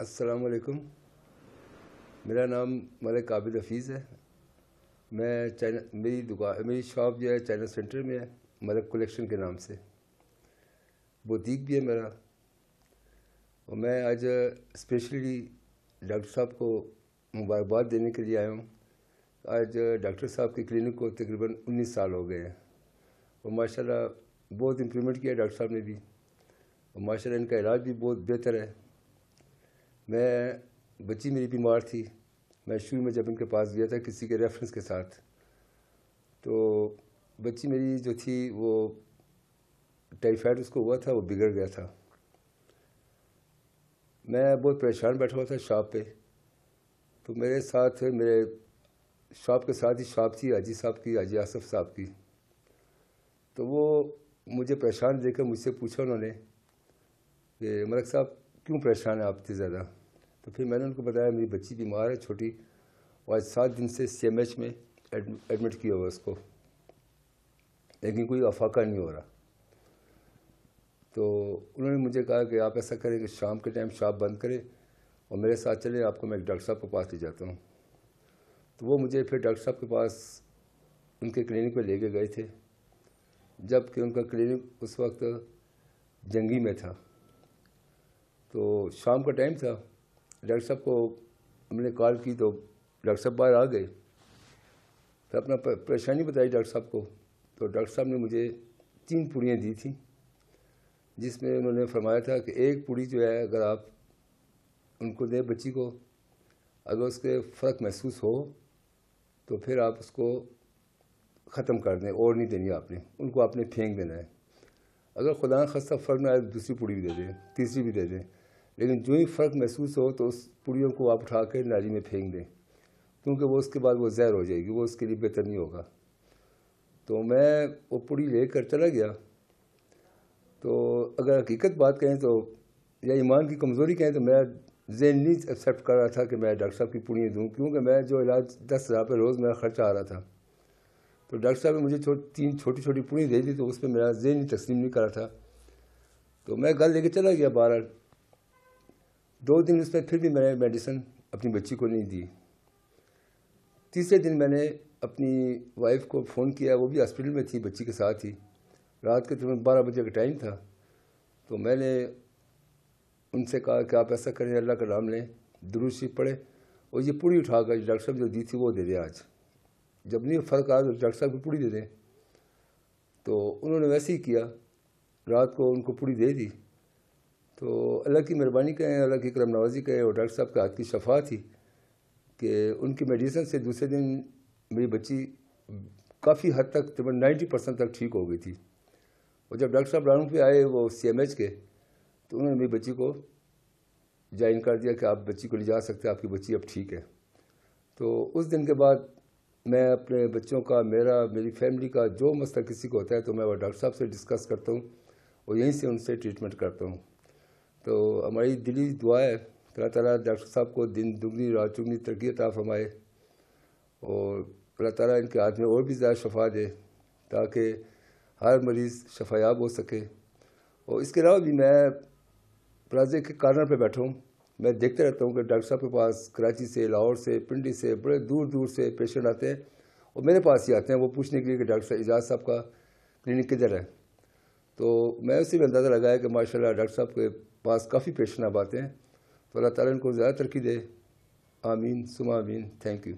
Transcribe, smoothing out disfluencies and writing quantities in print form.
السلام علیکم. میرا نام ملک عابد حفیظ ہے. میں میری شاپ جو ہے چائنا سینٹر میں ہے، ملک کلیکشن کے نام سے. بوتیک بھی ہے میرا. اور میں آج اسپیشلی ڈاکٹر صاحب کو مبارکباد دینے کے لیے آیا ہوں. آج ڈاکٹر صاحب کے کلینک کو تقریباً 19 سال ہو گئے ہیں، اور ماشاء اللہ بہت امپرومنٹ کیا ڈاکٹر صاحب نے بھی، اور ماشاء اللہ ان کا علاج بھی بہت بہتر ہے. بچی میری بیمار تھی. میں شروع میں جب ان کے پاس گیا تھا کسی کے ریفرنس کے ساتھ، تو بچی میری جو تھی وہ ٹائیفائڈ اس کو ہوا تھا، وہ بگڑ گیا تھا. میں بہت پریشان بیٹھا ہوا تھا شاپ پہ. تو میرے ساتھ میرے شاپ کے ساتھ ہی شاپ تھی حاجی صاحب کی، حاجی آصف صاحب کی. تو وہ مجھے پریشان دیکھ کر مجھ سے پوچھا انہوں نے کہ ملک صاحب کیوں پریشان ہیں آپ اتنے زیادہ؟ تو پھر میں نے ان کو بتایا میری بچی بیمار ہے چھوٹی، اور آج 7 دن سے CMH میں ایڈمٹ کیا ہوا اس کو، لیکن کوئی افاقہ نہیں ہو رہا. تو انہوں نے مجھے کہا کہ آپ ایسا کریں کہ شام کے ٹائم شاپ بند کریں اور میرے ساتھ چلیں، آپ کو میں ایک ڈاکٹر صاحب کے پاس لے جاتا ہوں. تو وہ مجھے پھر ڈاکٹر صاحب کے پاس ان کے کلینک پہ لے کے گئے تھے، جب کہ ان کا کلینک اس وقت جنگی میں تھا. تو شام کا ٹائم تھا. ڈاکٹر صاحب کو ہم نے کال کی تو ڈاکٹر صاحب باہر آ گئے. تو اپنا پریشانی بتائی ڈاکٹر صاحب کو. تو ڈاکٹر صاحب نے مجھے 3 پوڑیاں دی تھیں، جس میں انہوں نے فرمایا تھا کہ ایک پوڑی جو ہے اگر آپ ان کو دیں بچی کو، اگر اس کے فرق محسوس ہو تو پھر آپ اس کو ختم کر دیں، اور نہیں دینی آپ نے، ان کو آپ نے پھینک دینا ہے. اگر خدا نخواستہ فرق نہ آئے دوسری پوڑی بھی دے دیں، تیسری بھی دے دیں، لیکن جو ہی فرق محسوس ہو تو اس پوڑیوں کو آپ اٹھا کے نالی میں پھینک دیں، کیونکہ وہ اس کے بعد وہ زہر ہو جائے گی، وہ اس کے لیے بہتر نہیں ہوگا. تو میں وہ پوڑی لے کر چلا گیا. تو اگر حقیقت بات کہیں تو یا ایمان کی کمزوری کہیں تو میں ذہن نہیں ایکسیپٹ کر رہا تھا کہ میں ڈاکٹر صاحب کی پوڑیاں دوں، کیونکہ میں جو علاج 10,000 روپے روز میرا خرچہ آ رہا تھا. تو ڈاکٹر صاحب نے مجھے 3 چھوٹی چھوٹی پوڑیاں دے دی، تو اس میں میرا ذہن ہی تسلیم نہیں کر رہا تھا. تو میں گھر لے کے چلا گیا باہر. 2 دن اس میں پھر بھی میں نے میڈیسن اپنی بچی کو نہیں دی. تیسرے دن میں نے اپنی وائف کو فون کیا، وہ بھی ہاسپٹل میں تھی بچی کے ساتھ ہی. رات کے تقریباً 12 بجے کا ٹائم تھا. تو میں نے ان سے کہا کہ آپ ایسا کریں، اللہ کا نام لیں، درود شریف پڑھیں، اور یہ پوڑی اٹھا کر ڈاکٹر صاحب جو دی تھی وہ دے دیں. آج جب نہیں فرق آیا تو ڈاکٹر صاحب کو پوڑی دے دیں. تو انہوں نے ویسے ہی کیا، رات کو ان کو پوڑی دے دی. تو اللہ کی مہربانی کہیں، اللہ کی کرم نوازی کہیں، اور ڈاکٹر صاحب کے ہاتھ کی شفا تھی کہ ان کی میڈیسن سے دوسرے دن میری بچی کافی حد تک تقریباً 90% تک ٹھیک ہو گئی تھی. اور جب ڈاکٹر صاحب راؤنڈ پہ آئے وہ CMH کے، تو انہوں نے میری بچی کو جوائن کر دیا کہ آپ بچی کو لے جا سکتے ہیں، آپ کی بچی اب ٹھیک ہے. تو اس دن کے بعد میں اپنے بچوں کا، میری فیملی کا جو مسئلہ کسی کو ہوتا ہے تو میں وہ ڈاکٹر صاحب سے ڈسکس کرتا ہوں، اور یہیں سے ان سے ٹریٹمنٹ کرتا ہوں. تو ہماری دلی دعا ہے کہ اللہ تعالیٰ ڈاکٹر صاحب کو دن دگنی رات چگنی ترقی عطا فرمائے، اور اللہ تعالیٰ ان کے ہاتھ میں اور بھی زیادہ شفا دے تاکہ ہر مریض شفایاب ہو سکے. اور اس کے علاوہ بھی میں پلازے کے کارنر پہ بیٹھا ہوں. میں دیکھتے رہتا ہوں کہ ڈاکٹر صاحب کے پاس کراچی سے، لاہور سے، پنڈی سے، بڑے دور دور سے پیشنٹ آتے ہیں، اور میرے پاس ہی آتے ہیں وہ پوچھنے کے لیے کہ ڈاکٹر صاحب اعجاز صاحب کا کلینک کدھر ہے. تو میں اسی میں اندازہ لگایا کہ ماشاءاللہ ڈاکٹر صاحب کے پاس کافی پیشنٹ اب آتے ہیں. تو اللہ تعالیٰ ان کو زیادہ ترقی دے. آمین ثم آمین. Thank you.